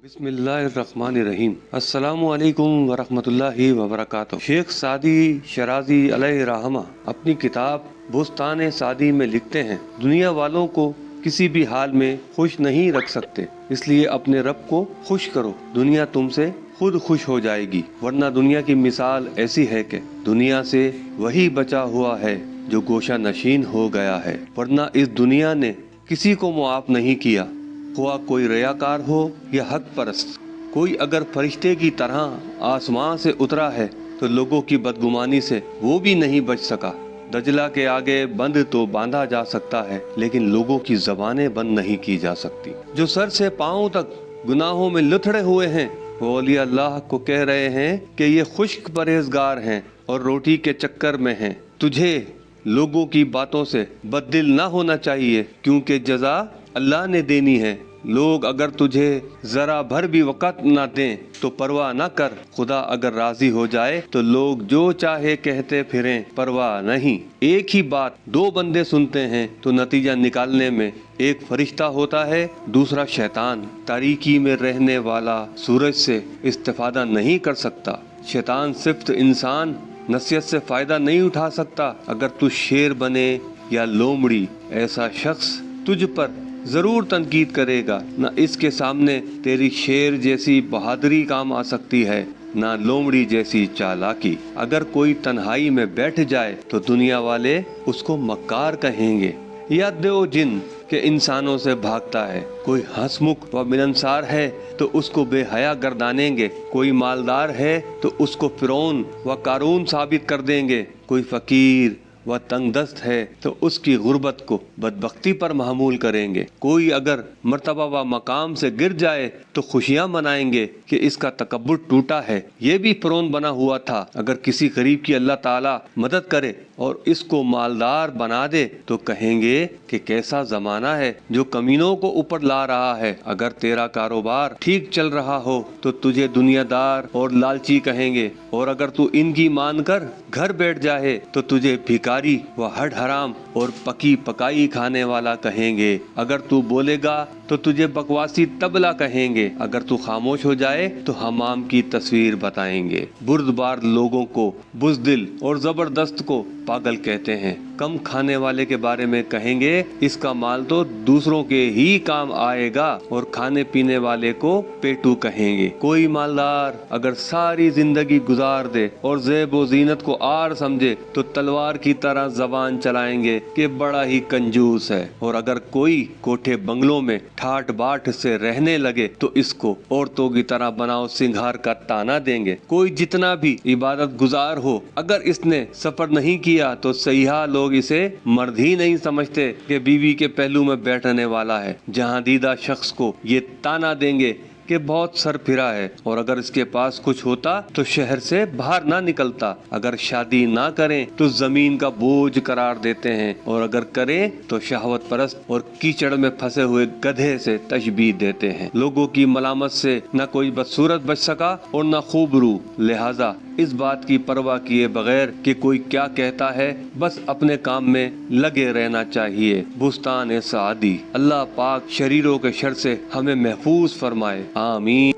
बिस्मिल्लाहिर्रहमानिर्रहीम। अस्सलामुअलैकुम वरहमतुल्लाहि वबरकातुह। शेख सादी शराजी अलैहि रहमा अपनी किताब बुस्तान सादी में लिखते हैं, दुनिया वालों को किसी भी हाल में खुश नहीं रख सकते, इसलिए अपने रब को खुश करो, दुनिया तुमसे खुद खुश हो जाएगी। वरना दुनिया की मिसाल ऐसी है कि दुनिया से वही बचा हुआ है जो गोशा नशीन हो गया है, वरना इस दुनिया ने किसी को मुआफ नहीं किया, हुआ कोई रियाकार हो या हक परस्त। कोई अगर फरिश्ते की तरह आसमां से उतरा है तो लोगों की बदगुमानी से वो भी नहीं बच सका। दजला के आगे बंद तो बांधा जा सकता है, लेकिन लोगों की जबानें बंद नहीं की जा सकती। जो सर से पांव तक गुनाहों में लुथड़े हुए हैं, वो औलिया अल्लाह को कह रहे हैं कि ये खुश्क परहेजगार हैं और रोटी के चक्कर में हैं। तुझे लोगों की बातों से बददिल ना होना चाहिए, क्योंकि जजा अल्लाह ने देनी है। लोग अगर तुझे जरा भर भी वक़्त ना दें तो परवाह ना कर, खुदा अगर राजी हो जाए तो लोग जो चाहे कहते फिरें, परवाह नहीं। एक ही बात दो बंदे सुनते हैं तो नतीजा निकालने में एक फरिश्ता होता है, दूसरा शैतान। तारीकी में रहने वाला सूरज से इस्तिफादा नहीं कर सकता। शैतान सिर्फ इंसान नसीहत से फायदा नहीं उठा सकता। अगर तू शेर बने या लोमड़ी, ऐसा शख्स तुझ पर जरूर तनकीद करेगा। न इसके सामने तेरी शेर जैसी बहादुरी काम आ सकती है, ना लोमड़ी जैसी चालाकी। अगर कोई तन्हाई में बैठ जाए तो दुनिया वाले उसको मक्कार कहेंगे। या दो जिन के इंसानों से भागता है, कोई हंसमुख व मिलनसार है तो उसको बेहया गर्दानेंगे, कोई मालदार है तो उसको फिरौन व कारून साबित कर देंगे, कोई फकीर वह तंगदस्त है तो उसकी गुर्बत को बदबख्ती पर महमूल करेंगे। कोई अगर मर्तबा व मकाम से गिर जाए तो खुशियां मनाएंगे कि इसका तकब्बुर टूटा है, ये भी फिरौन बना हुआ था। अगर किसी गरीब की अल्लाह ताला मदद करे और इसको मालदार बना दे तो कहेंगे कि कैसा जमाना है जो कमीनों को ऊपर ला रहा है। अगर तेरा कारोबार ठीक चल रहा हो तो तुझे दुनियादार और लालची कहेंगे, और अगर तू इनकी मानकर घर बैठ जाए तो तुझे भिखारी व हड हराम और पकी पकाई खाने वाला कहेंगे। अगर तू बोलेगा तो तुझे बकवासी तबला कहेंगे, अगर तू खामोश हो जाए तो हमाम की तस्वीर बताएंगे। बुर्दबार लोगों को बुज़दिल और जबरदस्त को पागल कहते हैं। कम खाने वाले के बारे में कहेंगे इसका माल तो दूसरों के ही काम आएगा, और खाने पीने वाले को पेटू कहेंगे। कोई मालदार अगर सारी जिंदगी गुजार दे और ज़ेब व जीनत को आर समझे तो तलवार की तरह जबान चलाएंगे कि बड़ा ही कंजूस है, और अगर कोई कोठे बंगलों में ठाट बाट से रहने लगे तो इसको औरतों की तरह बनाओ सिंगार का ताना देंगे। कोई जितना भी इबादत गुजार हो, अगर इसने सफर नहीं किया तो सयाह लोग इसे मर्द ही नहीं समझते कि बीवी के पहलू में बैठने वाला है। जहां दीदा शख्स को ये ताना देंगे कि बहुत सर फिरा है, और अगर इसके पास कुछ होता तो शहर से बाहर ना निकलता। अगर शादी ना करें तो जमीन का बोझ करार देते हैं, और अगर करें तो शहवत परस्त और कीचड़ में फंसे हुए गधे से तशबीह देते हैं। लोगों की मलामत से न कोई बदसूरत बच सका और न खूबरू, लिहाजा इस बात की परवाह किए बगैर कि कोई क्या कहता है, बस अपने काम में लगे रहना चाहिए। बुस्तान सादी। अल्लाह पाक शरीरों के शर से हमें महफूज फरमाए, आमीन।